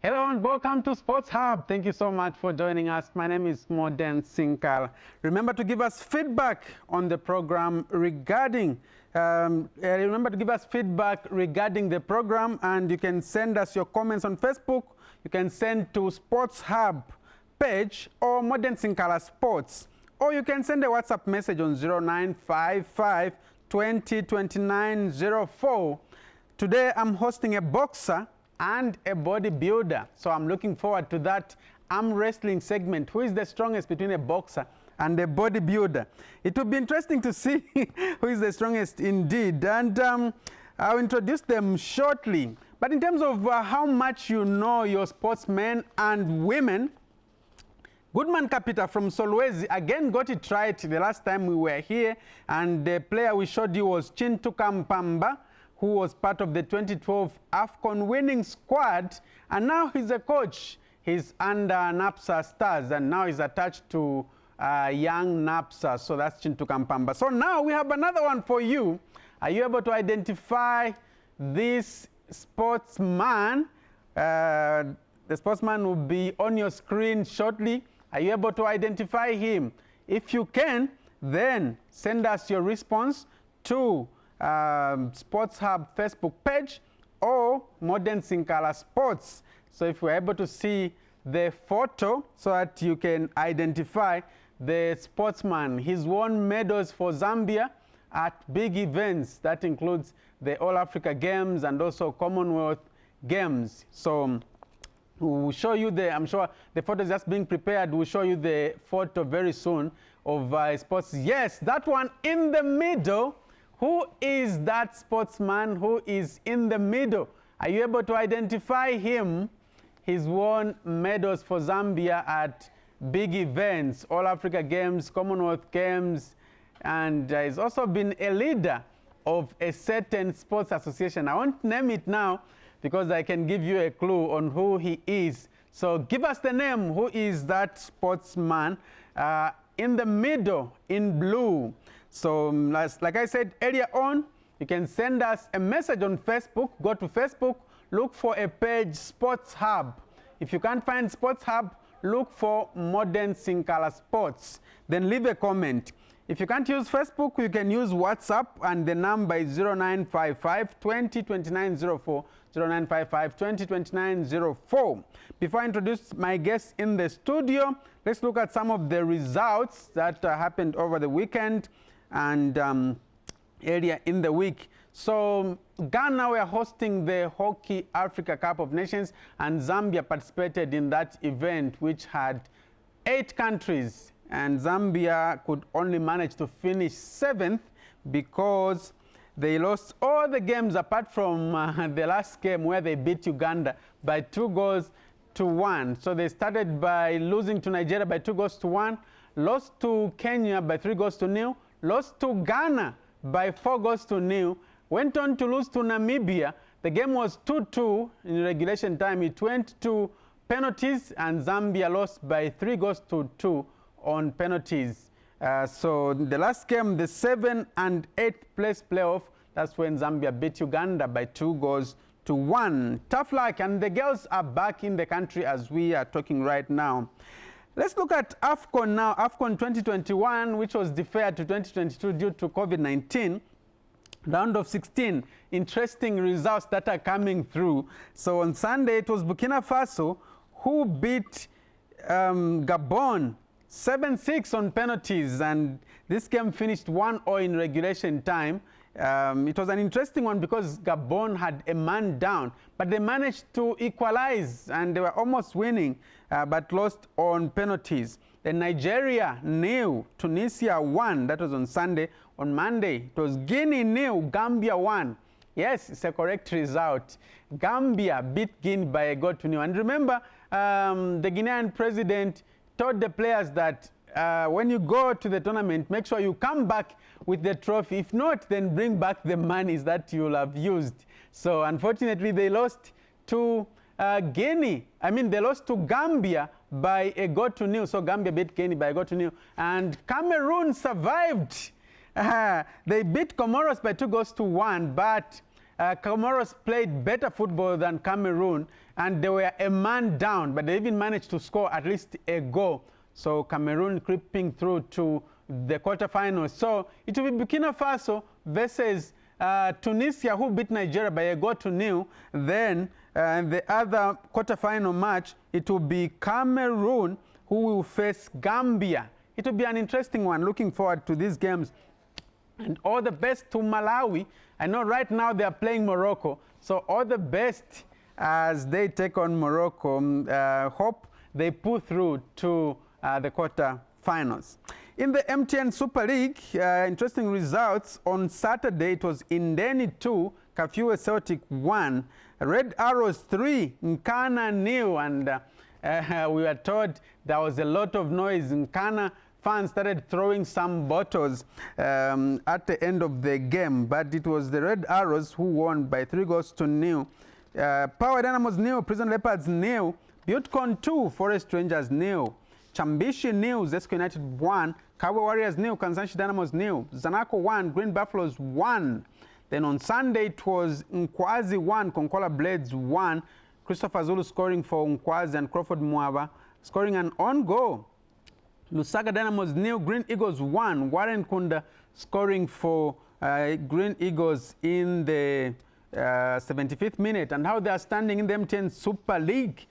Hello and welcome to Sports Hub. Thank you so much for joining us. My name is Modern Sinkal. Remember to give us feedback on the program regarding the program, and you can send us your comments on Facebook. You can send to Sports Hub page or Modern Sinkala Sports, or you can send a WhatsApp message on 0955 20 29 04. Today I'm hosting a boxer and a bodybuilder, so I'm looking forward to that arm wrestling segment. Who is the strongest between a boxer and a bodybuilder? It will be interesting to see who is the strongest indeed, and I'll introduce them shortly. But in terms of how much you know your sportsmen and women, Goodman Capita from Solwezi again got it right the last time we were here, and the player we showed you was Chintuka Mpamba, who was part of the 2012 AFCON winning squad, and now he's a coach. He's under NAPSA Stars, and now he's attached to young NAPSA, so that's Chintuka Mpamba. So now we have another one for you. Are you able to identify this sportsman? The sportsman will be on your screen shortly. Are you able to identify him? If you can, then send us your response to Sports Hub Facebook page or Modern Sinkala Sports. So if we're able to see the photo so that you can identify the sportsman. He's won medals for Zambia at big events. That includes the All Africa Games and also Commonwealth Games. So we'll show you I'm sure the photo is just being prepared. We'll show you the photo very soon of sports. Yes, that one in the middle. Who is that sportsman who is in the middle? Are you able to identify him? He's won medals for Zambia at big events, All Africa Games, Commonwealth Games, and he's also been a leader of a certain sports association. I won't name it now because I can give you a clue on who he is. So give us the name. Who is that sportsman in the middle in blue? So like I said earlier on, you can send us a message on Facebook. Go to Facebook, look for a page, Sports Hub. If you can't find Sports Hub, look for Modern Sinkala Sports. Then leave a comment. If you can't use Facebook, you can use WhatsApp, and the number is 0955 20 29 04. 0955 20 29 04. Before I introduce my guests in the studio, let's look at some of the results that happened over the weekend and earlier in the week. So Ghana were hosting the Hockey Africa Cup of Nations, and Zambia participated in that event, which had 8 countries, and Zambia could only manage to finish 7th because they lost all the games apart from the last game where they beat Uganda by 2-1. So they started by losing to Nigeria by 2-1, lost to Kenya by 3-0, lost to Ghana by 4-0, went on to lose to Namibia. The game was 2-2 in regulation time. It went to penalties, and Zambia lost by 3-2 on penalties. So the last game, the 7th and 8th place playoff, that's when Zambia beat Uganda by 2-1. Tough luck, and the girls are back in the country as we are talking right now. Let's look at AFCON now, AFCON 2021, which was deferred to 2022 due to COVID-19. Round of 16, interesting results that are coming through. So on Sunday, it was Burkina Faso who beat Gabon 7-6 on penalties, and this game finished 1-0 in regulation time. It was an interesting one because Gabon had a man down, but they managed to equalize, and they were almost winning, but lost on penalties. Then Nigeria 0, Tunisia 1. That was on Sunday. On Monday, it was Guinea 0, Gambia 1. Yes, it's a correct result. Gambia beat Guinea by 1-0. And remember, the Guinean president told the players that when you go to the tournament, make sure you come back with the trophy. If not, then bring back the monies that you'll have used. So unfortunately, they lost to Guinea. They lost to Gambia by 1-0. So Gambia beat Guinea by 1-0. And Cameroon survived. They beat Comoros by 2-1, but Comoros played better football than Cameroon, and they were a man down, but they even managed to score at least a goal. So Cameroon creeping through to the quarterfinals. So it will be Burkina Faso versus Tunisia, who beat Nigeria by 1-0. Then the other quarterfinal match, it will be Cameroon who will face Gambia. It will be an interesting one. Looking forward to these games. And all the best to Malawi. I know right now they are playing Morocco. So all the best as they take on Morocco. Hope they pull through to the quarterfinals. In the MTN Super League, interesting results. On Saturday, it was Indeni 2, Kafue Celtic 1, Red Arrows 3, Nkana 0, and we were told there was a lot of noise. Nkana fans started throwing some bottles at the end of the game, but it was the Red Arrows who won by 3-0. Power Dynamos 0, Prison Leopards 0, Buttcon 2, Forest Rangers 0, Chambishi 0, Zesco United 1, Kawe Warriors 0, Kansanshi Dynamos 0, Zanaco 1, Green Buffaloes 1. Then on Sunday it was Nkwazi 1, Konkola Blades 1, Christopher Zulu scoring for Nkwazi and Crawford Mwaba scoring an own goal. Lusaka Dynamos 0, Green Eagles 1, Warren Kunda scoring for Green Eagles in the 75th minute. And how they are standing in the MTN Super League.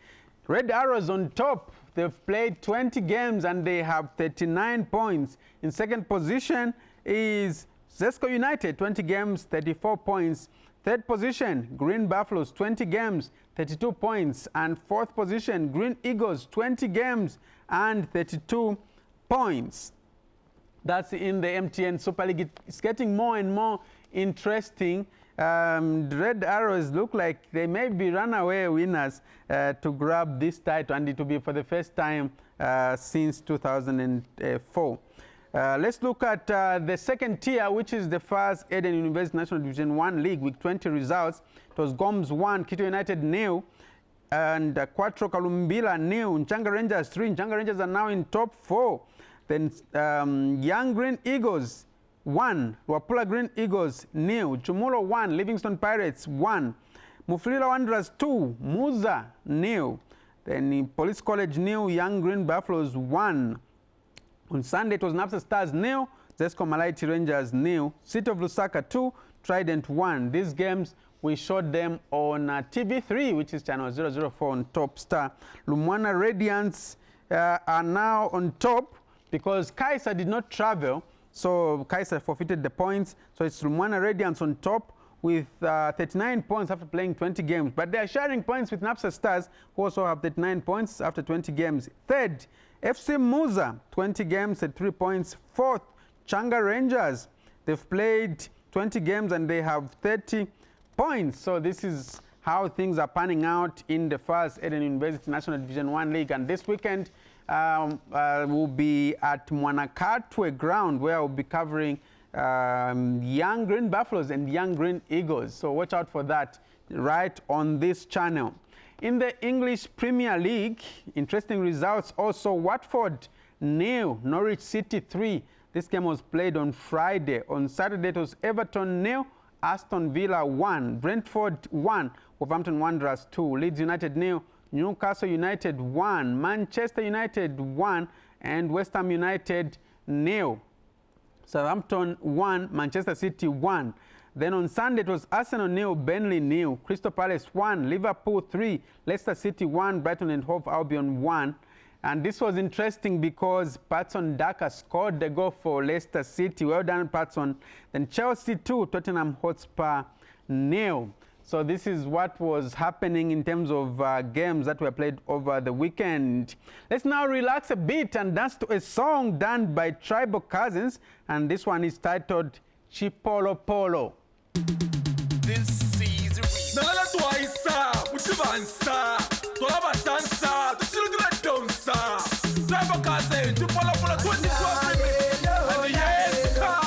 Red Arrows on top. They've played 20 games and they have 39 points. In second position is Zesco United, 20 games, 34 points. Third position, Green Buffaloes, 20 games, 32 points. And fourth position, Green Eagles, 20 games and 32 points. That's in the MTN Super League. It's getting more and more interesting. The Red Arrows look like they may be runaway winners to grab this title, and it will be for the first time since 2004. Let's look at the second tier, which is the first Eden University National Division 1 League, Week 20 results. It was Goms 1, Kito United 0, and Quattro Kalumbila 0, Nchanga Rangers 3. Nchanga Rangers are now in top 4. Then Young Green Eagles 1, Wapula Green Eagles 0, Chumulo 1, Livingston Pirates 1, Mufulira Wanderers 2, Muza 0, then Police College 0, Young Green Buffaloes 1. On Sunday it was Napsa Stars 0, Zesco Malaiti Rangers 0, City of Lusaka 2, Trident 1. These games we showed them on TV3, which is channel 004 on Top Star. Lumwana Radiants are now on top because Kaiser did not travel. So Kaiser forfeited the points. So it's Lumwana Radiants on top with 39 points after playing 20 games. But they are sharing points with Napsa Stars, who also have 39 points after 20 games. Third, FC Muza, 20 games at 3 points. Fourth, Changa Rangers. They've played 20 games and they have 30 points. So this is how things are panning out in the first Eden University National Division 1 League. And this weekend, we'll be at Mwanakatwe ground where we'll be covering Young Green Buffaloes and Young Green Eagles. So watch out for that right on this channel. In the English Premier League, interesting results also. Watford 0, Norwich City 3. This game was played on Friday. On Saturday it was Everton 0, Aston Villa 1, Brentford 1, Wolverhampton Wanderers 2, Leeds United 0, Newcastle United 1, Manchester United 1, and West Ham United 0. Southampton 1, Manchester City 1. Then on Sunday it was Arsenal 0, Burnley 0, Crystal Palace 1, Liverpool 3, Leicester City 1, Brighton and Hove Albion 1. And this was interesting because Patson Daka scored the goal for Leicester City. Well done, Patson. Then Chelsea 2, Tottenham Hotspur 0. So this is what was happening in terms of games that were played over the weekend. Let's now relax a bit and dance to a song done by Tribal Cousins. And this one is titled Chipolo Polo. This is Tribal Cousins, Chipolo Polo 2012 and the years come.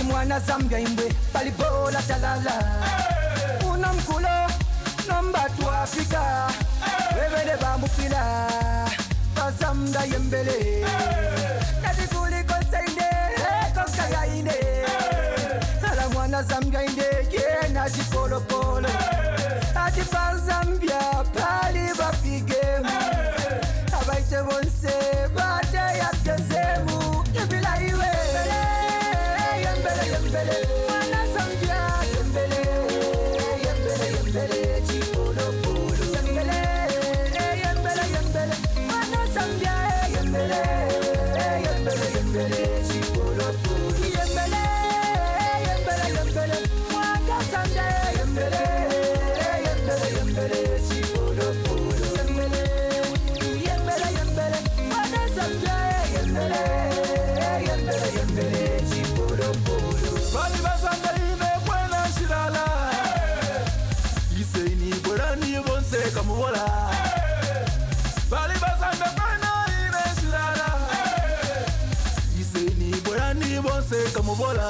mwana Zambia imwe balibola talala unamkulo nomba tu Afrika bebele bambukila bazamba yembele nadikuli konsainde koskayaine ala mwana Zambia inde yena jipolo polo ati pa Zambia pali bapigemu abaite bonse bate yapkezemu yebila iwe yembele mwana Zambia yembele chipolo polo yembele mwana Zambia yembele chipolo polo yembele mwana Zambia yembele chipolo polo yembele mwana Zambia yembele chipolo polo Bali bazanga ine kwena shilala Iseini borani bonse kamubola Bali bazanga kwena ine shilala Iseini borani bonse kamubola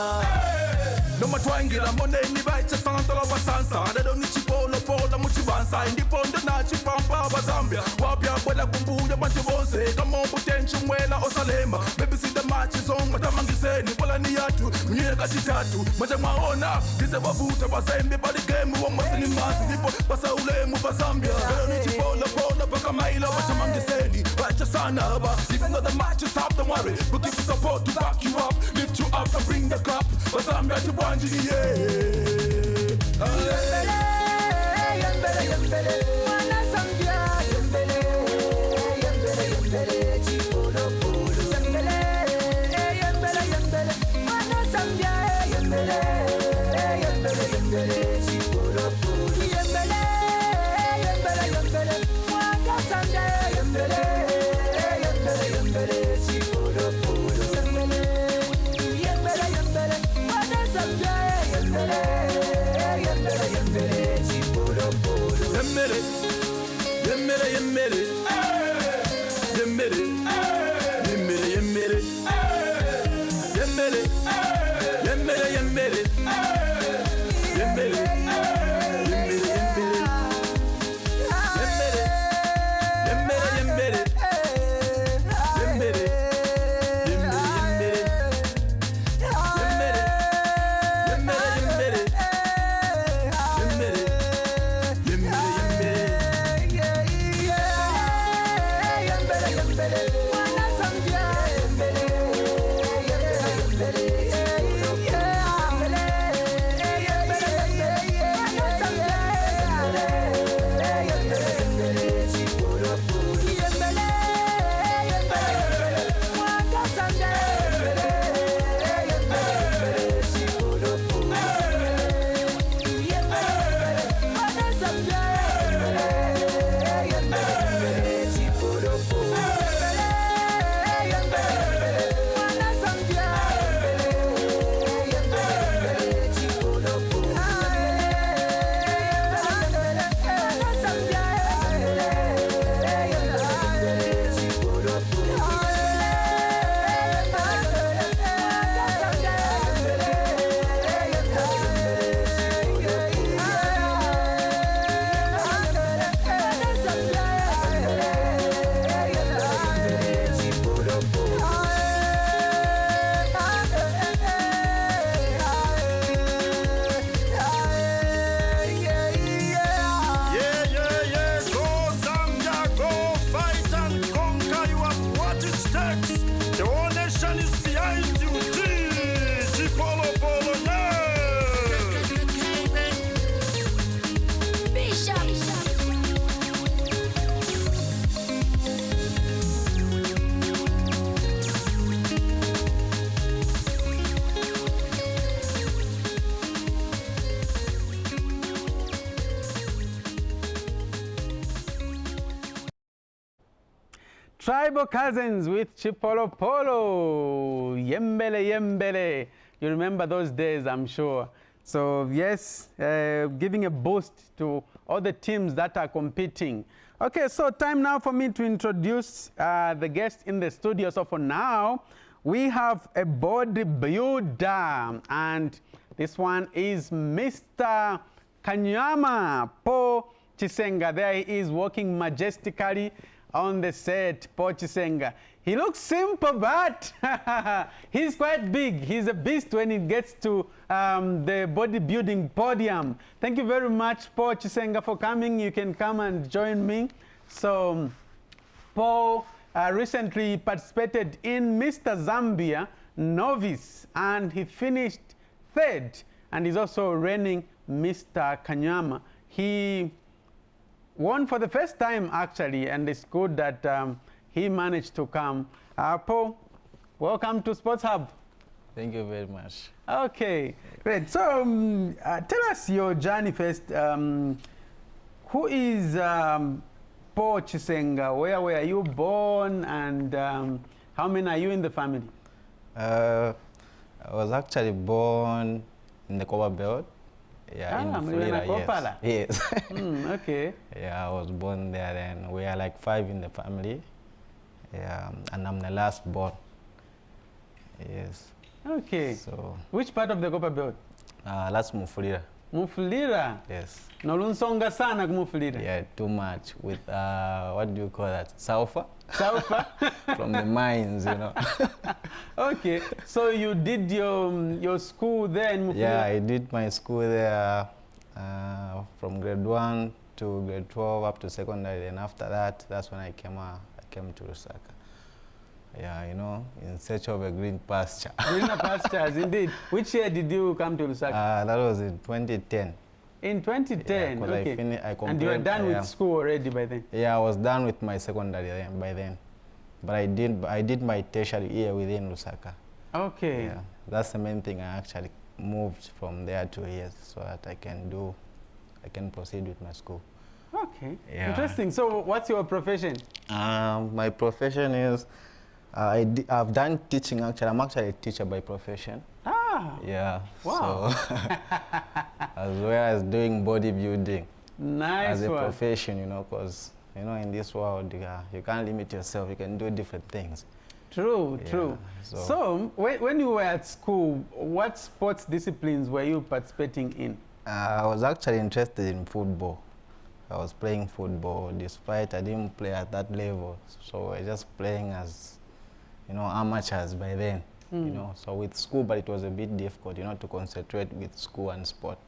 No matwangira mone ni baicha santala basansa Ndado ni chipolo pola muchibansa Indipondo na chipampa bazambia Wapya kwela kumbuya bantu bonse Kamo butenchu mwela osalema Baby si the match song matamangiseni Pola ni yatu mnyeka kachitatu Maja maona Kise wavuta basembe Bali game wa mwasini masi Ndipo basa ulemu bazambia Ndado ni chipolo pola Paka maila watamangiseni Baicha sana haba Even though the matches have don't worry We'll give you support to back you up Lift you up and bring the cup Bazambia to Banjini, yembele mwana Zambia yembele chipolo polo yembele mwana Zambia yembele chipolo polo yembele mwana Zambia yembele chipolo polo yembele mwana Zambia yembele chipolo polo Yemmere, yemmere, yemmere, yemmere, yemmere, yemmere, yemmere, yemmere, yemmere, yemmere, Tribal Cousins with Chipolo Polo. Yembele, yembele. You remember those days, I'm sure. So yes, giving a boost to all the teams that are competing. Okay, so time now for me to introduce the guest in the studio. So for now, we have a bodybuilder, and this one is Mr. Kanyama, Paul Chisenga. There he is walking majestically on the set, Paul Chisenga. He looks simple, but he's quite big. He's a beast when it gets to the bodybuilding podium. Thank you very much, Paul Chisenga, for coming. You can come and join me. So, Paul recently participated in Mr. Zambia Novice, and he finished third, and he's also reigning Mr. Kanyama. He won for the first time, actually, and it's good that he managed to come. Paul, welcome to Sports Hub. Thank you very much. Okay, great. So tell us your journey first. Who is Paul Chisenga? Where were you born, and how many are you in the family? I was actually born in the Copper Belt. Yeah, in Florida, yes. Okay. Yeah, I was born there, and we are like 5 in the family. Yeah, and I'm the last born. Yes. Okay. So. Which part of the Copper Belt? That's Mufulira. Mufulira? Yes. Nolunsonga sana Mufulira? Yeah, too much with, what do you call that? Sulfur? Sulfur? From the mines, you know. Okay. So you did your school there in Mufulira? Yeah, I did my school there from grade 1 to grade 12 up to secondary, and after that, that's when I came to Lusaka. Yeah, you know, in search of a green pasture. Greener pastures, indeed. Which year did you come to Lusaka? That was in 2010. In 2010, yeah, okay. And you were done with school already by then? Yeah, I was done with my secondary by then. But I did my tertiary year within Lusaka. Okay. Yeah, that's the main thing. I actually moved from there to here so that I can proceed with my school. Okay, yeah. Interesting. So what's your profession? My profession is, I've done teaching actually. I'm actually a teacher by profession. Ah. Yeah. Wow. So, as well as doing bodybuilding. Nice as a one. profession, you know, because, you know, in this world, you can't limit yourself. You can do different things. True, yeah, true. So when you were at school, what sports disciplines were you participating in? I was actually interested in football. I was playing football, despite I didn't play at that level. So I was just playing as, you know, amateurs by then. You know, so with school, but it was a bit difficult, you know, to concentrate with school and sport.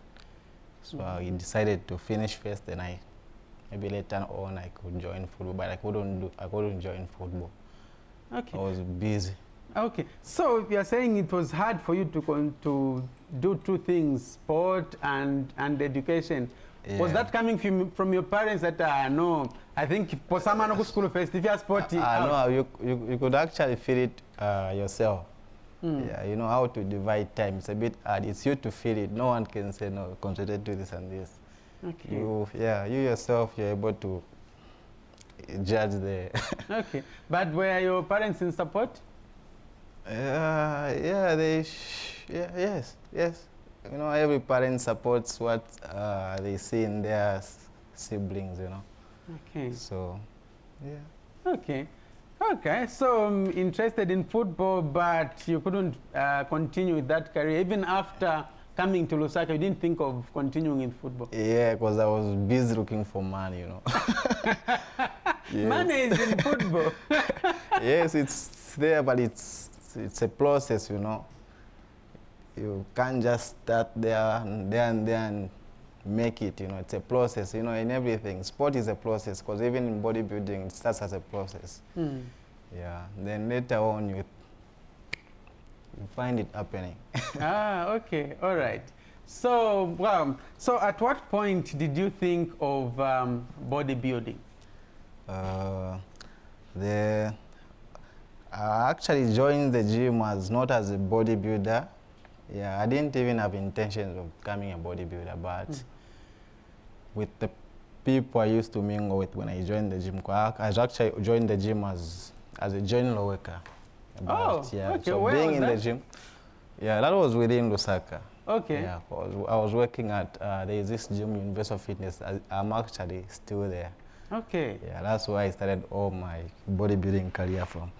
So I decided to finish first, then maybe later on I could join football, but I couldn't join football. Okay. I was busy. Okay, so you're saying it was hard for you to do two things, sport and education. Yeah. Was that coming from your parents that, no, I think for someone who school first, if you're sporty? No, you could actually feel it yourself. Yeah, you know how to divide time. It's a bit hard. It's you to feel it. No one can say, no, concentrate to this and this. Okay. You yourself, you're able to judge the... Okay, but were your parents in support? Yes. You know, every parent supports what they see in their siblings, you know. Okay. So, yeah. Okay, so interested in football, but you couldn't continue with that career. Even after coming to Lusaka, you didn't think of continuing in football? Yeah, because I was busy looking for money, you know. Yes. Money is in football. Yes, it's there, but it's a process, you know. You can't just start there and make it, you know. It's a process, you know, in everything. Sport is a process, because even in bodybuilding, it starts as a process. Yeah, then later on, you find it happening. Okay, all right. So, so at what point did you think of bodybuilding? I actually joined the gym not as a bodybuilder. Yeah, I didn't even have intentions of becoming a bodybuilder, but with the people I used to mingle with when I joined the gym, I actually joined the gym as a general worker. But, yeah, okay. So where being was in that? the gym, yeah, that was within Lusaka. Okay. Yeah, I was working at, there is this gym, University of Fitness. I'm actually still there. Okay. Yeah, that's where I started all my bodybuilding career from.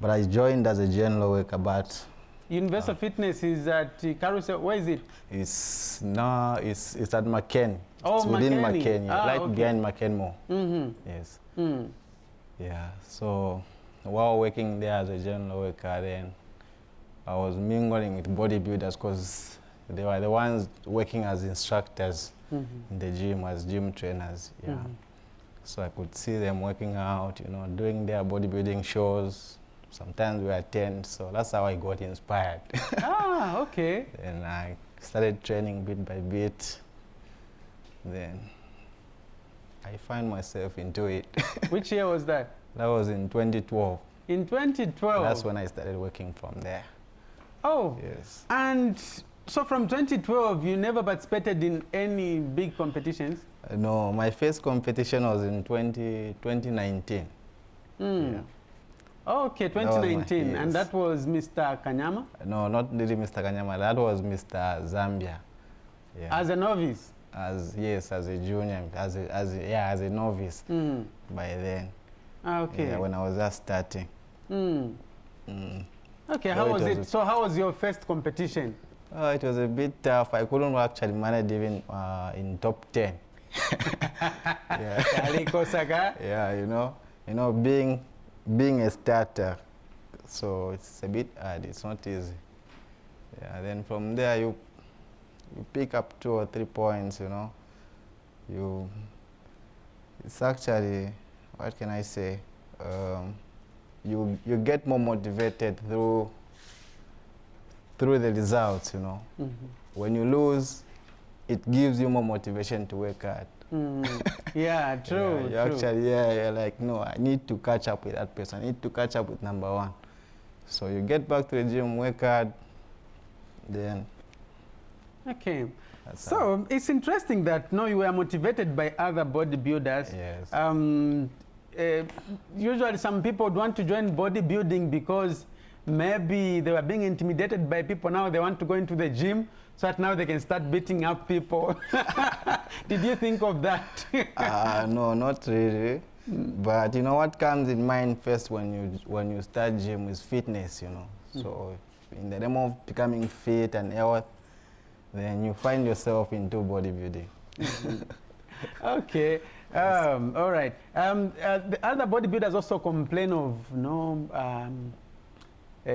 But I joined as a general worker, but Universal Fitness is at Carousel. Where is it? it's at McCain. Oh, it's within McCain. McCain, yeah, right Okay. behind McCain Mall. Yes. Yeah. So while working there as a general worker, then I was mingling with bodybuilders because they were the ones working as instructors in the gym, as gym trainers. Yeah. So I could see them working out, you know, doing their bodybuilding shows. Sometimes we attend, so that's how I got inspired. Ah, okay. And I started training bit by bit. Then I find myself into it. Which year was that? That was in 2012. In 2012. That's when I started working from there. Oh. Yes. And so from 2012, you never participated in any big competitions? No, my first competition was in 2019. Yeah. Okay, That was my- 2019. And yes. that was Mr. Kanyama? No, not really Mr. Kanyama. That was Mr. Zambia. Yeah. As a novice? As a junior, as a novice by then. Ah, okay. Yeah, when I was just starting. Okay, So how it was was it? So how was your first competition? It was a bit tough. I couldn't actually manage even in top 10. Yeah. Aliko Saka? Yeah, you know, being a starter, so it's a bit hard. It's not easy. Yeah. Then from there, you pick up 2 or 3 points. You know, it's actually, what can I say? You get more motivated through the results. You know, when you lose, it gives you more motivation to work hard. Yeah, true. Yeah, true. actually, you're like, no, I need to catch up with that person. I need to catch up with number 1. So you get back to the gym, work hard, then. Okay. That's So it's interesting that you were motivated by other bodybuilders. Yes. Usually some people would want to join bodybuilding because maybe they were being intimidated by people. Now they want to go into the gym so that now they can start beating up people. Did you think of that? No, not really. But you know what comes in mind first when you start gym is fitness. You know, so in the name of becoming fit and health, then you find yourself into bodybuilding. Okay. All right. The other bodybuilders also complain of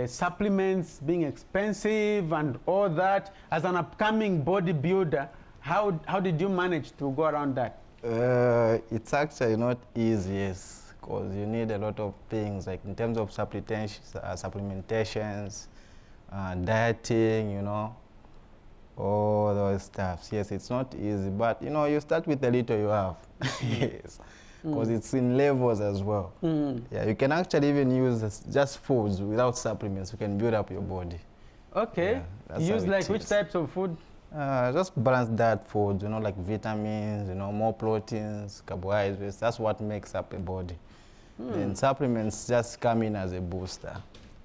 supplements being expensive and all that. As an upcoming bodybuilder, how did you manage to go around that? It's actually not easy, yes, because you need a lot of things, like in terms of supplementations, dieting, you know, all those stuff. Yes, it's not easy, but you know, you start with the little you have. Yes, because it's in levels as well. Yeah, you can actually even use just foods without supplements. You can build up your body. Okay. Yeah, You how use it like which is. types of food? Just balanced diet foods, you know, like vitamins, you know, more proteins, carbohydrates. That's what makes up a body. Then supplements just come in as a booster.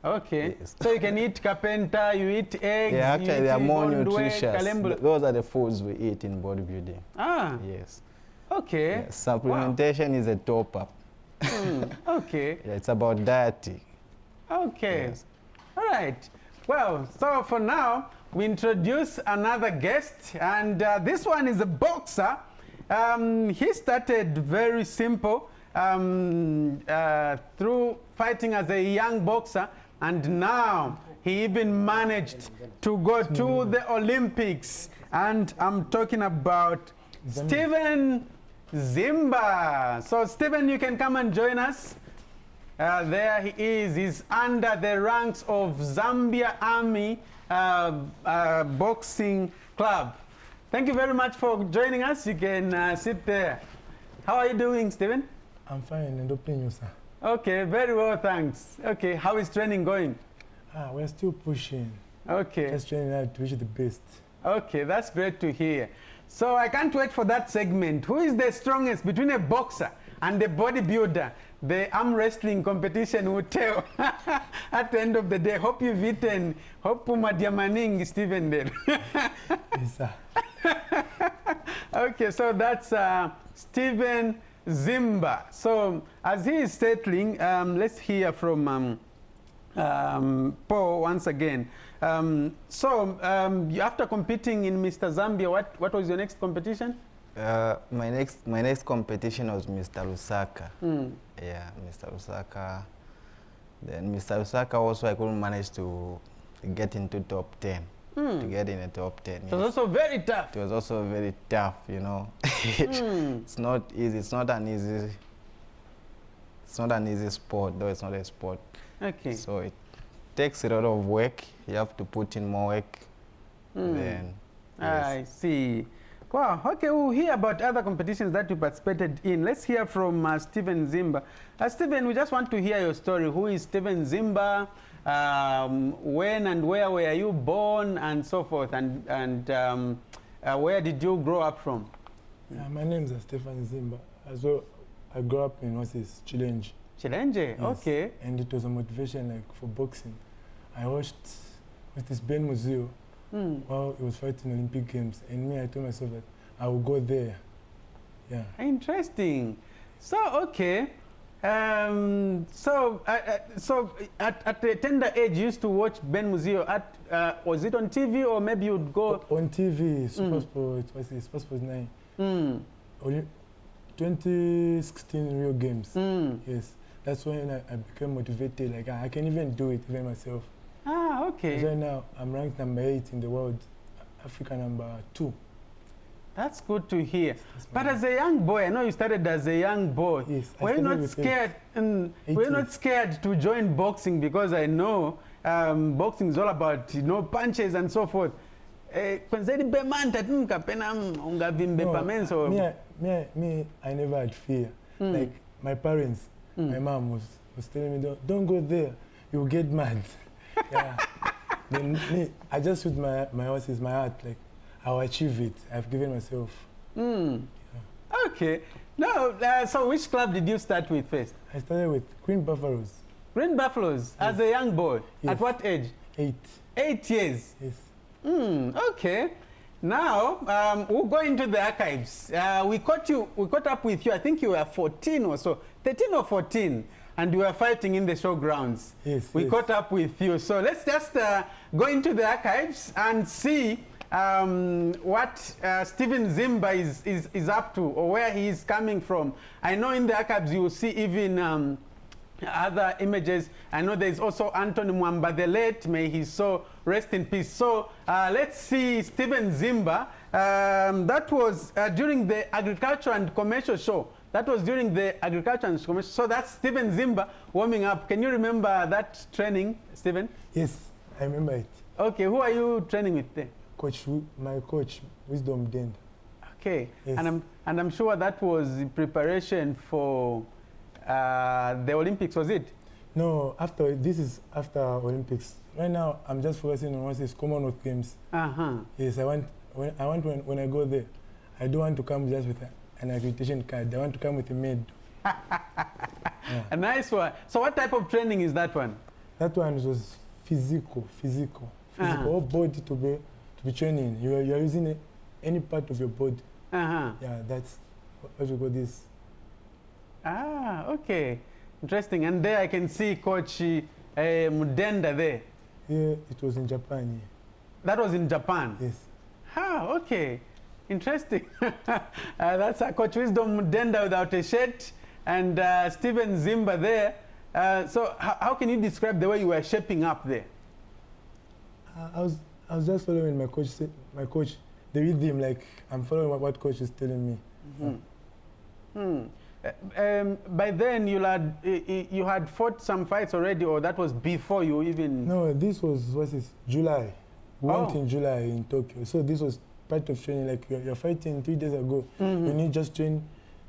Okay. Yes. So you can eat carpenter, you eat eggs, Yeah, you actually, eat they are more bondwe, nutritious. kalembula. Those are the foods we eat in bodybuilding. Ah, Yes. okay. Yeah, supplementation is a top-up. Okay. Yeah, it's about dieting. Okay. Yes. All right. Well, so for now, we introduce another guest, and this one is a boxer. He started very simple through fighting as a young boxer, and now he even managed to go to the Olympics. And I'm talking about Stephen Zimba. So Stephen, you can come and join us. There he is. He's under the ranks of Zambia Army Boxing Club. Thank you very much for joining us. You can sit there. How are you doing, Stephen? I'm fine, and opening you, sir. Okay, very well, thanks. Okay, how is training going? We're still pushing. Okay. Just training hard to reach the best. Okay, that's great to hear. So I can't wait for that segment. Who is the strongest between a boxer and a bodybuilder? The arm wrestling competition will tell at the end of the day. Hope you've eaten. Hope Pumadiamaning, Stephen did. Yes, sir. Okay, so that's Stephen Zimba. So as he is settling, let's hear from Paul, once again. After competing in Mr. Zambia, what was your next competition? My next competition was Mr. Lusaka. Yeah, Mr. Lusaka. Then Mr. Lusaka also I couldn't manage to get into top 10. To get in the top 10. It was also very tough. It was also very tough, you know. It's not easy. It's not an easy sport, though it's not a sport. Okay. So it takes a lot of work. You have to put in more work. Then yes. I see. Wow. Okay, we'll hear about other competitions that you participated in. Let's hear from Stephen Zimba. Stephen, we just want to hear your story. Who is Stephen Zimba? When and where were you born, and so forth, and where did you grow up from? Yeah, my name is Stephen Zimba. As well, I grew up in Chisenga. Chisenga, Yes. okay. And it was a motivation for boxing. I watched this Ben Muzio while he was fighting Olympic Games, and me, I told myself that I will go there. Yeah. Interesting. So, okay. So at a tender age, you used to watch Ben Muzio at, was it on TV or maybe you'd go? On TV, Supersport, Supersport 9. 2016 Rio Games. Yes. That's when I became motivated. Like, I can even do it even myself. Ah, okay. Right now, I'm ranked number 8 in the world, Africa number 2. That's good to hear. But as a young boy, I know you started as a young boy. Yes, were you not scared? Were you not scared to join boxing? Because I know boxing is all about punches and so forth. Me, I never had fear. Like my parents, my mom was telling me, don't go there, you'll get mad. Yeah. Then me, I just with my horses, my heart, like I'll achieve it. I've given myself. Yeah. Okay. Now, so which club did you start with first? I started with Green Buffaloes. Green Buffaloes, as a young boy. Yes. At what age? 8. 8 years. Yes. Okay. Now, we'll go into the archives. We caught up with you, I think you were 14 or so, 13 or 14, and you were fighting in the showgrounds. Yes. We caught up with you. So let's just go into the archives and see what Stephen Zimba is up to, or where he is coming from. I know in the archives you will see even other images. I know there's also Anthony Mwamba the late, may his soul rest in peace. So let's see Stephen Zimba. That was during the Agriculture and Commercial Show. That was during the Agriculture and Commercial. So that's Stephen Zimba warming up. Can you remember that training, Stephen? Yes, I remember it. Okay, who are you training with there? My coach, Wisdom Dend. Okay, yes. and I'm sure that was in preparation for the Olympics, was it? No, this is after Olympics. Right now, I'm just focusing on Commonwealth Games. Yes, when I go there, I don't want to come just with an accreditation card. I want to come with a med. Yeah. A nice one. So what type of training is that one? That one was physical. All body to be training. You are using any part of your body. Yeah, that's what you call this. Ah, okay. Interesting. And there I can see Coach Mudenda there. Yeah, it was in Japan. Yeah. That was in Japan? Yes. Ah, okay. Interesting. That's Coach Wisdom Mudenda without a shirt, and Stephen Zimba there. So how can you describe the way you were shaping up there? I was just following my coach, the rhythm, like I'm following what coach is telling me. By then you had fought some fights already, or that was before you even? No, this was July. We went in July in Tokyo. So this was part of training. Like you're fighting 3 days ago. When you just train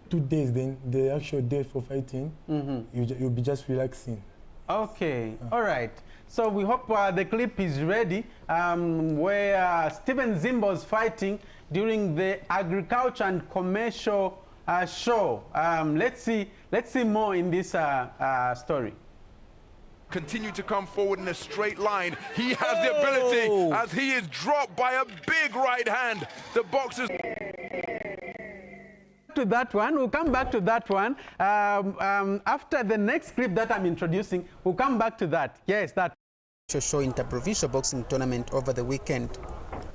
2 days, then the actual day for fighting, you'll be just relaxing. Okay, all right. So we hope the clip is ready, where Stephen Zimba was fighting during the Agriculture and Commercial show. Let's see more in this story. Continue to come forward in a straight line. He has the ability as he is dropped by a big right hand. The boxers. To that one, we'll come back to that one. After the next clip that I'm introducing, we'll come back to that. Yes, that. Show Interprovincial Boxing Tournament over the weekend.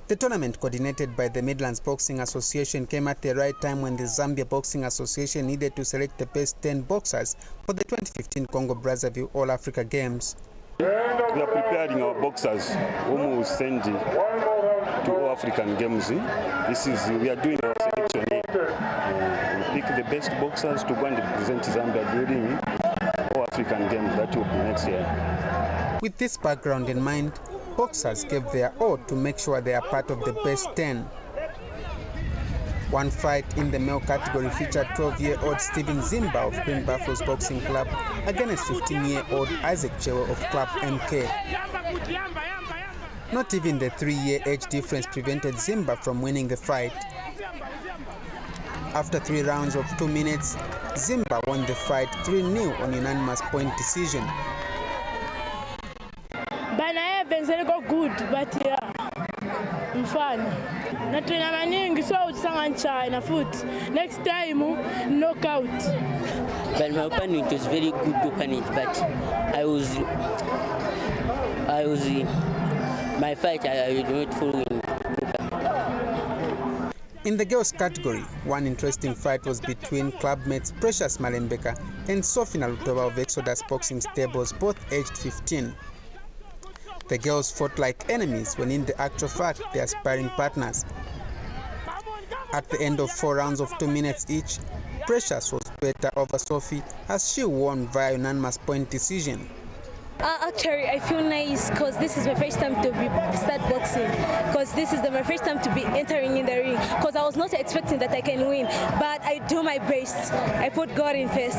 The tournament, coordinated by the Midlands Boxing Association, came at the right time when the Zambia Boxing Association needed to select the best 10 boxers for the 2015 Congo-Brazzaville All-Africa Games. We are preparing our boxers whom we will send to All African Games. We are doing our selection here. We pick the best boxers to go and represent Zambia during All African Games that will be next year. With this background in mind, boxers gave their all to make sure they are part of the best 10. One fight in the male category featured 12-year-old Stephen Zimba of Green Buffaloes Boxing Club against 15-year-old Isaac Chewe of Club MK. Not even the 3-year age difference prevented Zimba from winning the fight. After 3 rounds of 2 minutes, Zimba won the fight 3-0 on unanimous point decision. Bana Evans go good, but yeah, mfano. Na trainer maningi so utsanga na foot. Next time knockout. But my opponent was very good opponent, but I was my fight I was not following. In the girls category, one interesting fight was between clubmates Precious Malembeka and Sofina Lutoba of Exodus Boxing Stables, both aged 15. The girls fought like enemies when in the actual fact they are sparring partners. At the end of 4 rounds of 2 minutes each, Precious was better over Sophie as she won via unanimous point decision. Actually, I feel nice because this is my first time to start boxing. Because this is my first time to be entering in the ring. Because I was not expecting that I can win, but I do my best. I put God in first.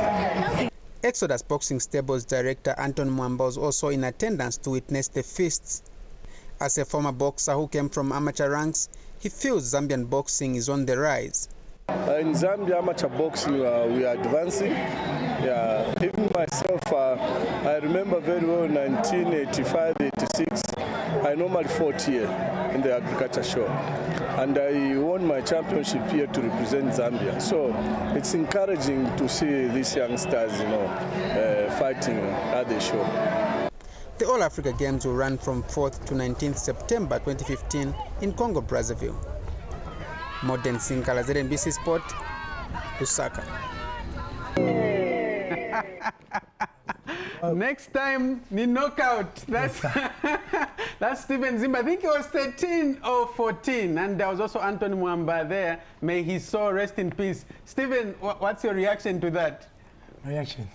Exodus Boxing Stables director Anton Mwamba was also in attendance to witness the feasts. As a former boxer who came from amateur ranks, he feels Zambian boxing is on the rise. In Zambia amateur boxing, we are advancing. Yeah, even myself, I remember very well 1985-86. I normally fought here in the agriculture show, and I won my championship here to represent Zambia. So it's encouraging to see these youngsters, fighting at the show. The All Africa Games will run from 4th to 19th September 2015 in Congo-Brazzaville. Modern Sinkala, ZNBC Sport, Lusaka. Next time, ni knockout. That's that's Stephen Zimba. I think he was 13 or 14, and there was also Anthony Mwamba there. May his soul rest in peace. Stephen, what's your reaction to that? My reaction?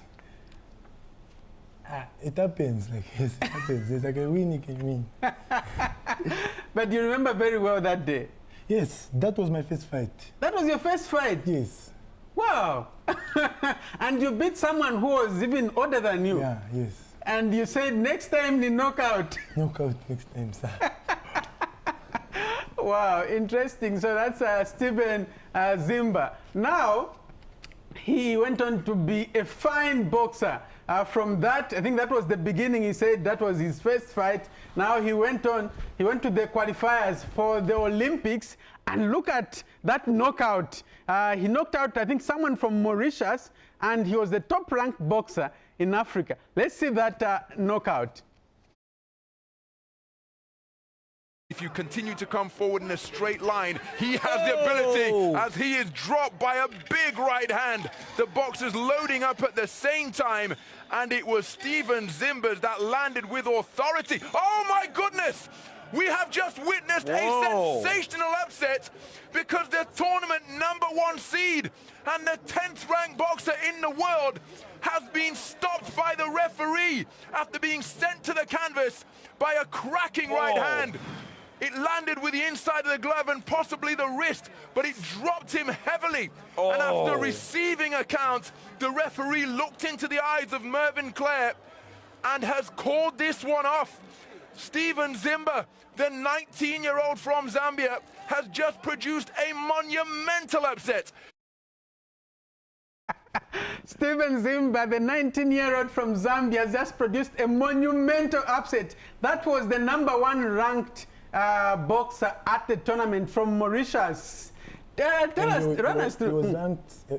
It happens. Like yes, it happens. It's like a win, you can win. But you remember very well that day. Yes, that was my first fight. That was your first fight? Yes. Wow. And you beat someone who was even older than you. Yeah, yes. And you said next time the knockout. Knockout next time, sir. Wow, interesting. So that's Stephen Zimba. Now, he went on to be a fine boxer. From that, I think that was the beginning. He said that was his first fight. Now he went to the qualifiers for the Olympics, and look at that knockout. He knocked out, I think, someone from Mauritius, and he was the top-ranked boxer in Africa. Let's see that knockout. If you continue to come forward in a straight line, he has the ability as he is dropped by a big right hand. The boxer's loading up at the same time, and it was Stephen Zimba that landed with authority. Oh my goodness! We have just witnessed a sensational upset because the tournament #1 seed and the 10th ranked boxer in the world has been stopped by the referee after being sent to the canvas by a cracking right hand. It landed with the inside of the glove and possibly the wrist, but it dropped him heavily. And after receiving a count, the referee looked into the eyes of Mervyn Clare and has called this one off. Stephen Zimba, the 19-year-old from Zambia, has just produced a monumental upset. Stephen Zimba, the 19-year-old from Zambia, has just produced a monumental upset. That was the #1 ranked boxer at the tournament from Mauritius. Tell us, run us through.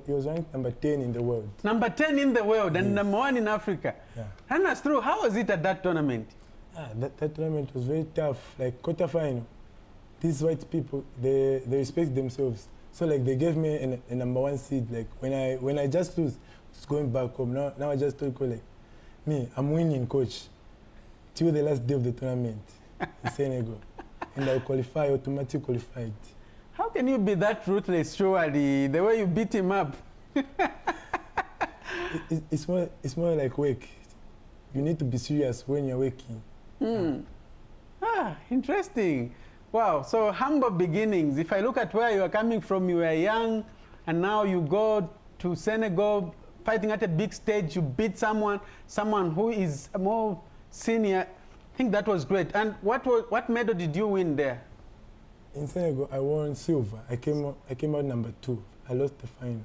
He was ranked number 10 in the world. Number 10 in the world and number 1 in Africa. Yeah. Run us through, how was it at that tournament? That tournament was very tough, like quarterfinal. These white people, they respect themselves. So like they gave me a number 1 seed. Like when I just lose, it's going back home. Now I just told like, me, I'm winning, coach. Till the last day of the tournament in Senegal. And I automatically qualified. How can you be that ruthless, surely, the way you beat him up? It's more like work. You need to be serious when you're working. Interesting. Wow, so humble beginnings. If I look at where you are coming from, you were young, and now you go to Senegal, fighting at a big stage, you beat someone who is more senior. I think that was great. And what medal did you win there? In Senegal, I won silver. I came out number 2. I lost the final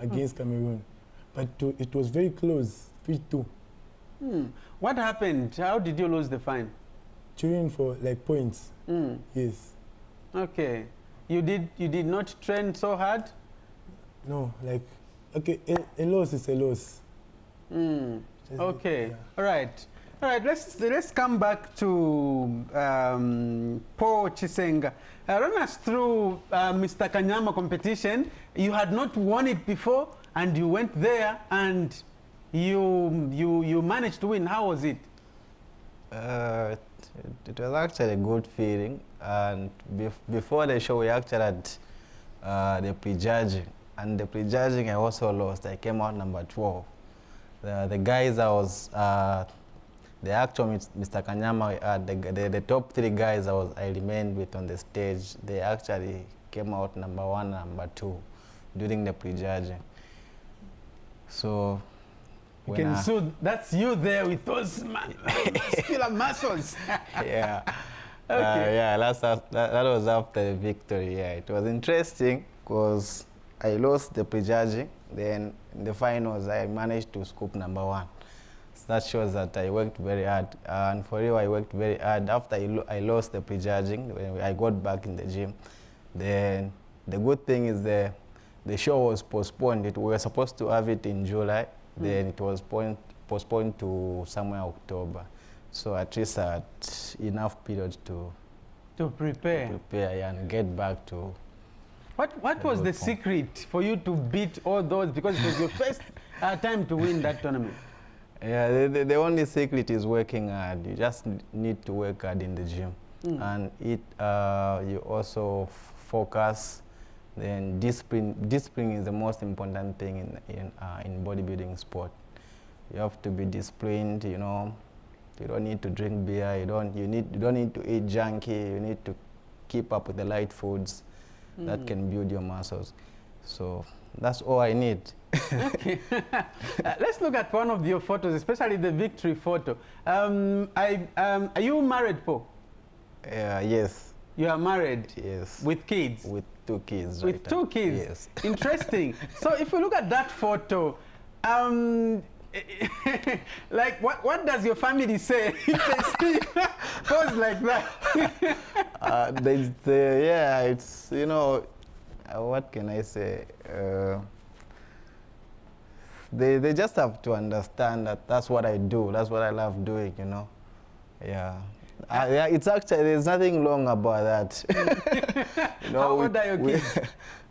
against Cameroon. But it was very close, 3-2. What happened? How did you lose the final? Cheering for like points. Yes. Okay. You did not train so hard? No, like, okay, a loss is a loss. Okay. Yeah. All right. Let's come back to Paul Chisenga. Run us through Mr. Kanyama competition. You had not won it before, and you went there, and you managed to win. How was it? It was actually a good feeling. And before the show, we actually had the prejudging, and the prejudging I also lost. I came out number 12. The guys I was. The actual Mr. Kanyama, the top 3 guys I remained with on the stage, they actually came out number 1 and number 2 during the prejudging. So that's you there with those muscular muscles. Yeah. Okay. That was after the victory. Yeah, it was interesting because I lost the prejudging. Then in the finals, I managed to scoop number 1. That shows that I worked very hard, and for real, I worked very hard. After I lost the prejudging, when I got back in the gym, then the good thing is the show was postponed. We were supposed to have it in July, then it was postponed to somewhere October. So at least I had enough period to prepare and get back to. What was the secret for you to beat all those, because it was your first time to win that tournament? Yeah, the only secret is working hard. You just need to work hard in the gym, and you also focus. Then discipline is the most important thing in bodybuilding sport. You have to be disciplined. You know, you don't need to drink beer. You don't need to eat junky. You need to keep up with the light foods that can build your muscles. So that's all I need. Okay. Let's look at one of your photos, especially the victory photo. Are you married, Paul? Yes. You are married? Yes. With kids? With 2 kids. With 2 kids? Yes. Interesting. So if you look at that photo, like what does your family say if they see you pose like that? They say, yeah, it's, you know, what can I say? They just have to understand that that's what I do. That's what I love doing, you know. Yeah. Yeah, it's actually, there's nothing wrong about that. You know, how old are your kids?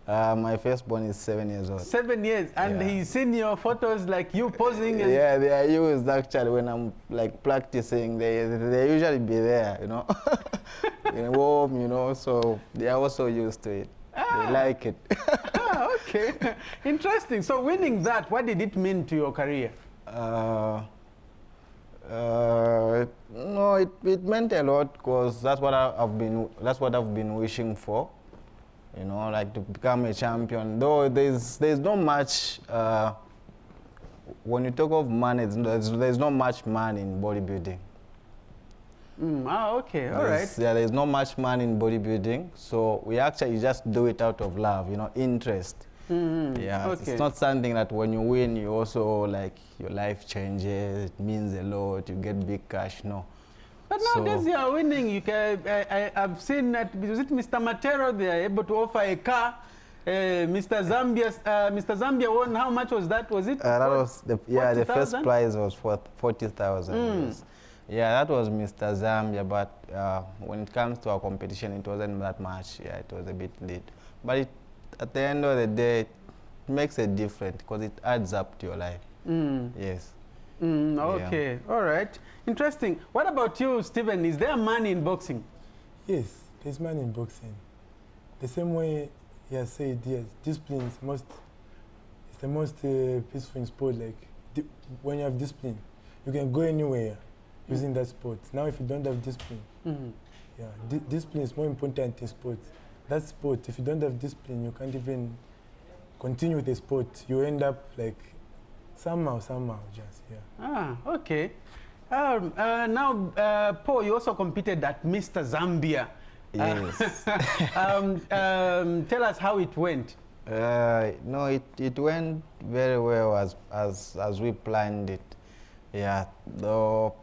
My firstborn is 7 years old. 7 years, and he's seen your photos like you posing. And yeah, they are used actually when I'm like practicing. They usually be there, you know, in home, you know. So they are also used to it. They like it. Okay, interesting. So winning that, what did it mean to your career? No, it meant a lot because that's what I've been wishing for. You know, like to become a champion. Though there's not much. When you talk of money, there's not much money in bodybuilding. Okay, all right. Yeah, there's not much money in bodybuilding, so we actually just do it out of love, you know, interest. Yeah, okay. It's not something that when you win, you also like your life changes. It means a lot. You get big cash. No. But nowadays you are winning. You can. I've seen that. Was it Mr. Matero? They are able to offer a car. Mr. Zambia won. How much was that? Was it? That was the 40, the first 000? prize was for 40,000. Yes. Yeah, that was Mr. Zambia, but when it comes to our competition, it wasn't that much. Yeah, it was a bit late. But at the end of the day, it makes a difference because it adds up to your life. Yes. Okay, yeah. All right. Interesting. What about you, Stephen? Is there money in boxing? Yes, there's money in boxing. The same way he has said, yes, discipline is the most peaceful in sport. Like, when you have discipline, you can go anywhere using that sport. Now, if you don't have discipline, yeah, discipline is more important in sport. That sport, if you don't have discipline, you can't even continue with the sport. You end up like somehow, just, yeah. Ah, okay. Now, Paul, you also competed at Mr. Zambia. Yes. Tell us how it went. No, it went very well as we planned it. Yeah, though,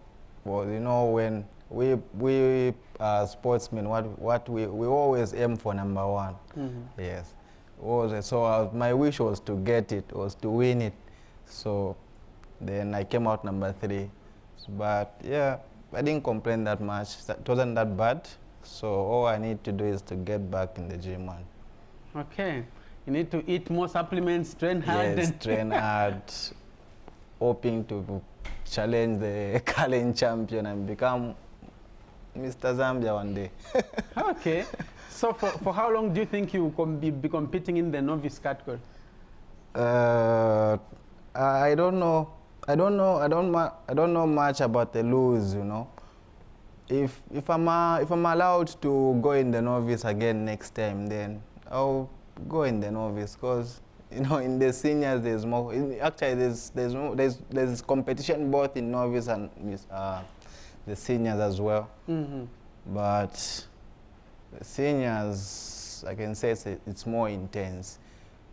well, you know, when we sportsmen, what we always aim for number one. Yes. So my wish was to get it, was to win it. So then I came out number 3. But yeah, I didn't complain that much. It wasn't that bad. So all I need to do is to get back in the gym. Okay. You need to eat more supplements, train hard. Yes, train hard, hoping to challenge the current champion and become Mr. Zambia one day. Okay. So for how long do you think you will be competing in the novice category? I don't know. I don't know much about the loose, you know. If I'm allowed to go in the novice again next time, then I'll go in the novice, because you know, in the seniors there's more. Actually, there's competition both in novice and the seniors as well. But the seniors, I can say it's more intense.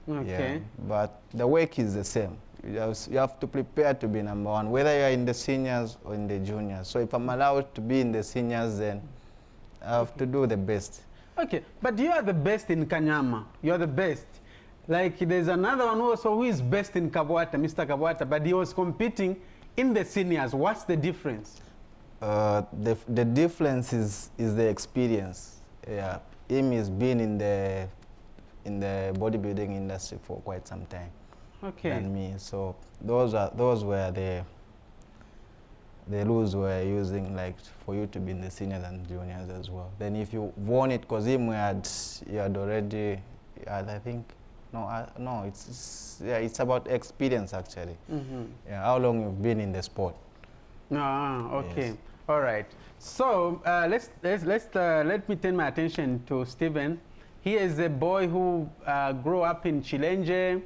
Okay. Yeah, but the work is the same. You have to prepare to be number one, whether you're in the seniors or in the juniors. So if I'm allowed to be in the seniors, then I have to do the best. Okay, but you are the best in Kanyama. You are the best. Like, there's another one also who is best in Kabwata, Mr. Kabwata, but he was competing in the seniors. What's the difference? The difference is the experience. Yeah, him has been in the bodybuilding industry for quite some time. Okay. And me, so those were the rules we're using, like for you to be in the seniors and juniors as well. Then if you won it, because him you had already, I think, no, it's about experience actually. Yeah, how long you've been in the sport. Okay. Yes. All right. So let me turn my attention to Stephen. He is a boy who grew up in Chisenga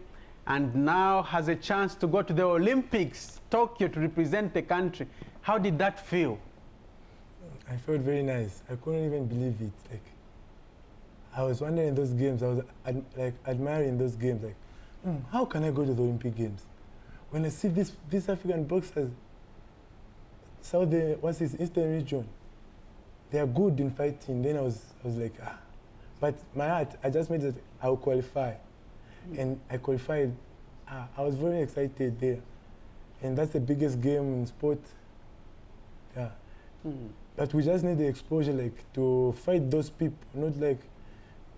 and now has a chance to go to the Olympics, Tokyo, to represent the country. How did that feel? I felt very nice. I couldn't even believe it. Like, I was wondering in those games, I was like admiring those games. Like, how can I go to the Olympic Games? When I see these African boxers, Eastern region, they are good in fighting. Then I was like, ah. But my heart, I just made it, I will qualify. And I qualified. I was very excited there. And that's the biggest game in sport. Yeah. But we just need the exposure, like, to fight those people. Not like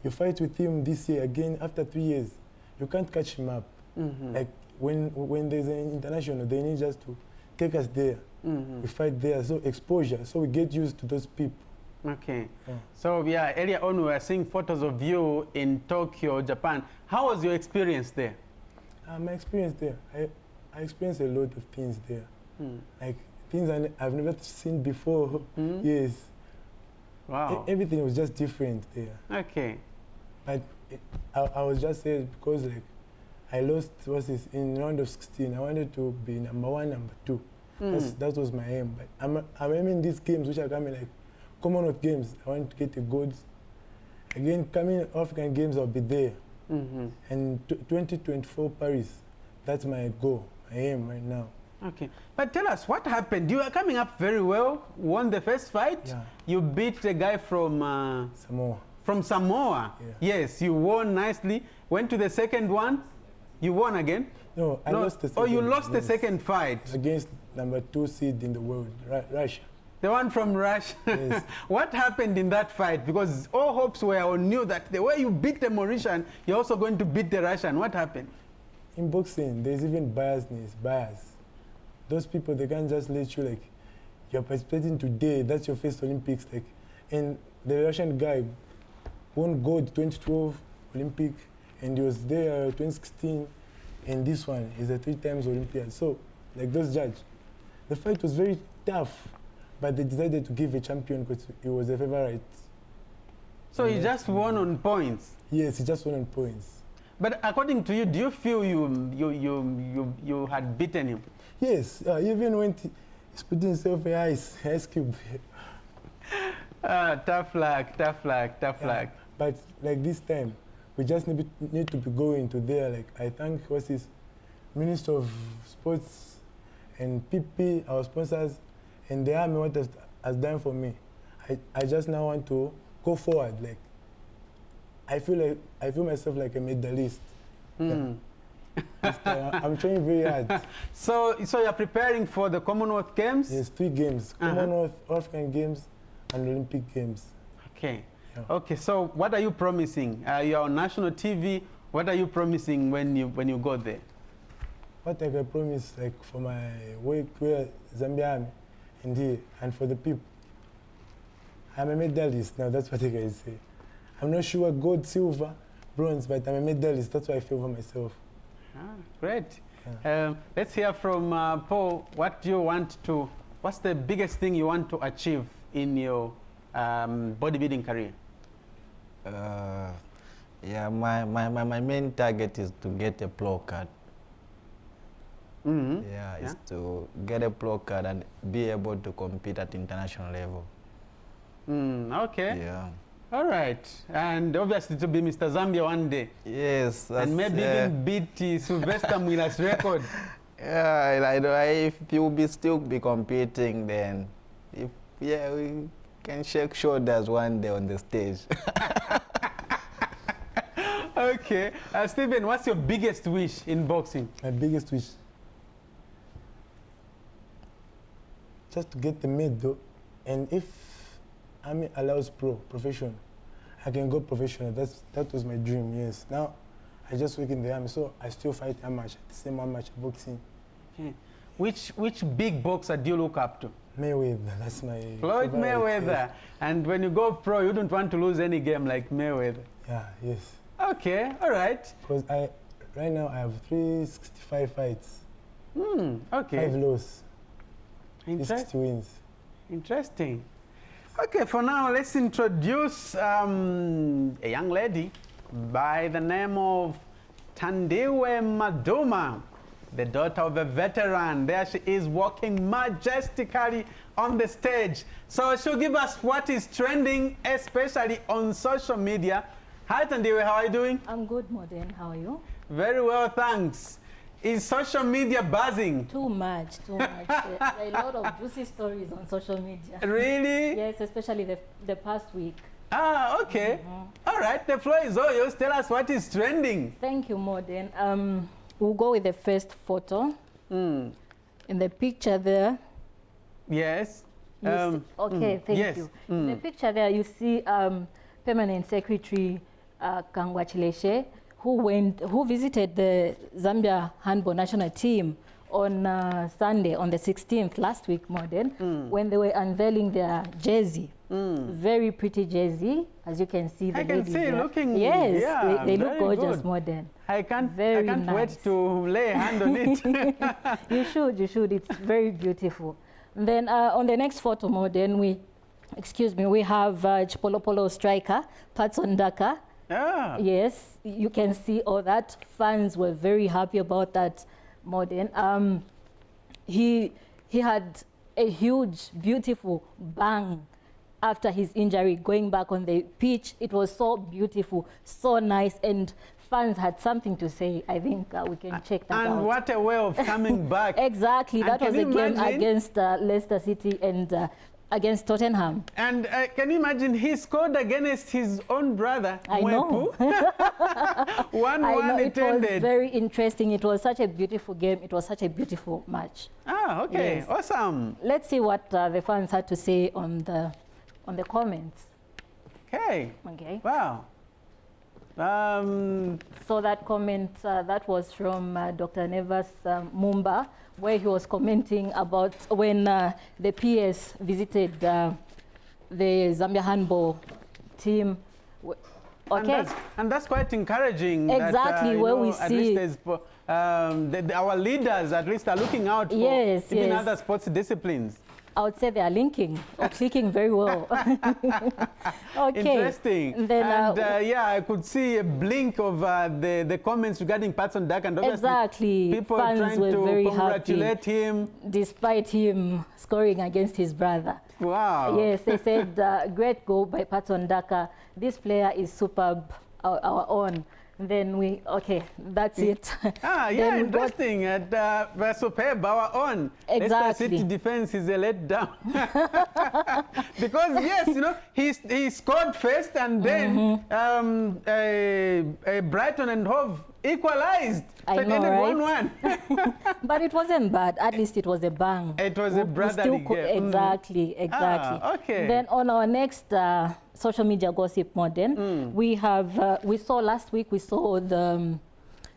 you fight with him this year, again, after 3 years. You can't catch him up. Like, when there's an international, they need just to take us there. We fight there. So exposure, so we get used to those people. Okay. Yeah. So, yeah, earlier on we were seeing photos of you in Tokyo, Japan. How was your experience there? My experience there, I experienced a lot of things there. Like, things I've never seen before. Yes. Wow. Everything was just different there. Okay. But I was just saying, because like I lost in round of 16. I wanted to be number 1, number 2. That was my aim. But I'm aiming these games which are coming, like Commonwealth Games. I want to get the golds. Again, coming African Games, I'll be there. And 2024 Paris, that's my goal, my aim right now. Okay. But tell us, what happened? You are coming up very well, won the first fight. Yeah. You beat the guy from From Samoa. Yeah. Yes, you won nicely. Went to the second one. You won again? No, I lost the second. Oh, you lost the yes. second fight. Against number 2 seed in the world, Russia. The one from Russia. Yes. What happened in that fight? Because all hopes were on you that the way you beat the Mauritian, you're also going to beat the Russian. What happened? In boxing, there's even bias. Those people, they can't just let you, like, you're participating today, that's your first Olympics. Like, and the Russian guy won gold 2012 Olympic, and he was there 2016, and this one is a 3 times Olympian. So, like those judges, the fight was very tough, but they decided to give a champion because he was a favorite. So he just won on points? Yes, he just won on points. But according to you, do you feel you had beaten him? Yes, even when he's putting himself a ice cube. Tough luck. But like this time, we just need to be going to there. Like, I thank what's his Minister of Sports and PP, our sponsors, and the army what has done for me. I just now want to go forward. Like, I feel myself like a medalist. Mm. Yeah. I'm training very hard. So you're preparing for the Commonwealth Games? Yes, 3 games: Commonwealth, African Games, and Olympic Games. Okay. Yeah. Okay. So what are you promising? You're on national TV. What are you promising when you go there? What I can promise, like, for my work with Zambia Army and here, and for the people, I'm a medalist now. That's what I can say. I'm not sure gold, silver, bronze, but I'm a medalist. That's what I feel for myself. Great. Yeah. Let's hear from Paul. What's the biggest thing you want to achieve in your bodybuilding career? Yeah, my main target is to get a pro card. Mm-hmm. Yeah, is to get a pro card and be able to compete at international level. Okay. Yeah. All right. And obviously to be Mr. Zambia one day. Yes. And maybe even beat Sylvester Mwila's record. Yeah, I know. If you still be competing, then we can shake shoulders one day on the stage. Okay. Stephen, what's your biggest wish in boxing? My biggest wish? Just to get the medal, and if Army allows profession, I can go professional. That was my dream, yes. Now, I just work in the Army, so I still fight amateur, the same amateur boxing. Okay. Which big boxer do you look up to? Mayweather, that's my Floyd favorite, Mayweather. Yes. And when you go pro, you don't want to lose any game like Mayweather. Yeah, yes. Okay, all right. Because right now I have 365 fights. Okay. 5 losses. 60 wins. Interesting. Okay, for now, let's introduce a young lady by the name of Tandiwe Maduma, the daughter of a veteran. There she is, walking majestically on the stage. So she'll give us what is trending, especially on social media. Hi, Tandiwe, how are you doing? I'm good, Modern. How are you? Very well, thanks. Is social media buzzing? Too much. There are a lot of juicy stories on social media. Really? Yes, especially the past week. Ah, okay. All right, the floor is all yours. Tell us what is trending. Thank you, Modern. We'll go with the first photo. In the picture there. Yes. Okay, thank you. In the picture there, you see Permanent Secretary Kangwa Chileshe, who visited the Zambia handball national team on Sunday, on the 16th, last week, Modern, when they were unveiling their jersey. Very pretty jersey, as you can see. The I can see, there. looking, yes, yeah, they look gorgeous, good. Modern. I can't nice. wait to lay a hand on it. You should. It's very beautiful. And then on the next photo, Modern, we have Chipolopolo striker, Patson Daka. Yeah. Yes, you can see all that. Fans were very happy about that, Modern. He had a huge, beautiful bang after his injury, going back on the pitch. It was so beautiful, so nice, and fans had something to say. I think we can check that out. And what a way of coming back. Exactly. And that was a game imagine? Against Leicester City, and against Tottenham. And can you imagine, he scored against his own brother, I know. 1-1 it ended. It was very interesting. It was such a beautiful game. It was such a beautiful match. Ah, okay. Yes. Awesome. Let's see what the fans had to say on the comments. Okay. Okay. Wow. So that comment, that was from Dr. Nevas Mumba, where he was commenting about when the PS visited the Zambia handball team. Okay. And that's quite encouraging. Exactly, that, where know, we at see least our leaders at least are looking out for even other sports disciplines. I would say they are linking or clicking very well. Okay. Interesting. Then, yeah, I could see a blink of the comments regarding Patson Duck, and obviously exactly. people Fans trying were to very congratulate happy, him. despite him scoring against his brother. Wow. Yes, they said, great goal by Patson Daka. This player is superb, our own. Then okay, that's it. Ah, yeah, interesting. We're superb, our own. Exactly. Leicester City defense is a letdown. Because, yes, he scored first, and then Brighton and Hove equalized. I know, right? 1-1. But it wasn't bad. At least it was a bang. It was a brotherly game. Exactly. Ah, okay. Then on our next social media gossip, Modern, we saw last week, we saw the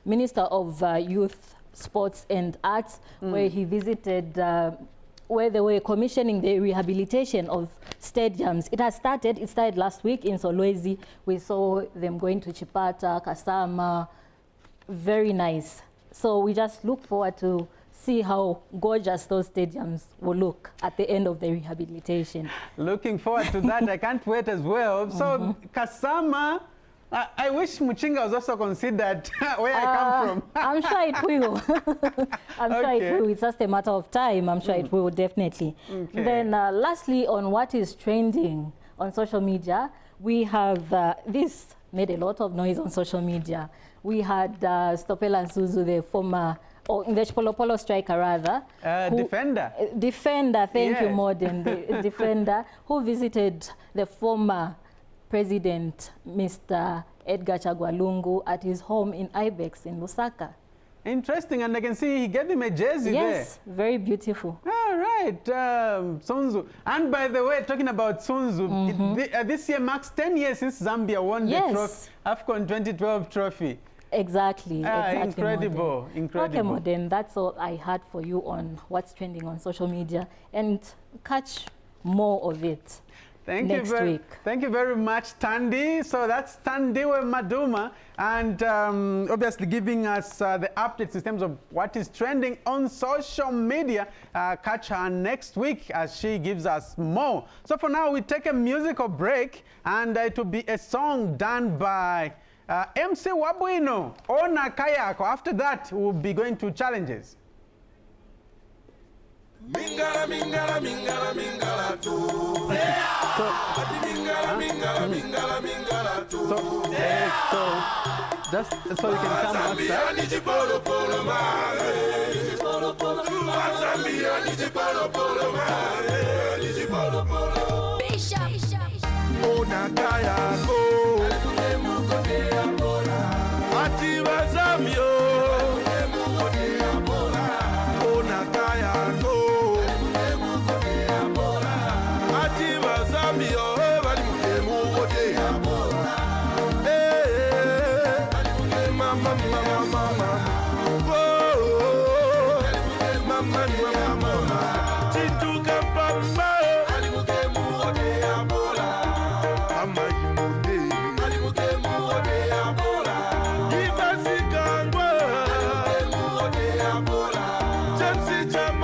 Minister of Youth, Sports and Arts, where he visited, where they were commissioning the rehabilitation of stadiums. It started last week in Solwezi. We saw them going to Chipata, Kasama. Very nice. So we just look forward to see how gorgeous those stadiums will look at the end of the rehabilitation. Looking forward to that. I can't wait as well. So Kasama, I wish Muchinga was also considered where I come from. I'm sure it will. I'm sure it will. It's just a matter of time. I'm sure it will, definitely. Okay. Then lastly, on what is trending on social media, we have this made a lot of noise on social media. We had Stopela Nsuzu, the former, or the Polo striker rather. Defender. Defender, thank you, Modern. The defender who visited the former president, Mr. Edgar Chagwa Lungu, at his home in Ibex in Lusaka. Interesting, and I can see he gave him a jersey there. Yes, very beautiful. All right, Sunzu. And by the way, talking about Sunzu, this year marks 10 years since Zambia won the trophy, AFCON 2012 trophy. Exactly. Incredible, Modern. incredible. Okay, Modern, that's all I had for you on what's trending on social media, and catch more of it. Next week. Thank you very much, Tandy. So that's Tandiwe Maduma, and obviously giving us the updates in terms of what is trending on social media. Catch her next week as she gives us more. So for now, we take a musical break, and it will be a song done by MC Wabuino, Ona Kayako. After that, we'll be going to challenges. Mingala, mingala, mingala, mingala too. Mingala, mingala, mingala, mingala too. Just so you can come outside. James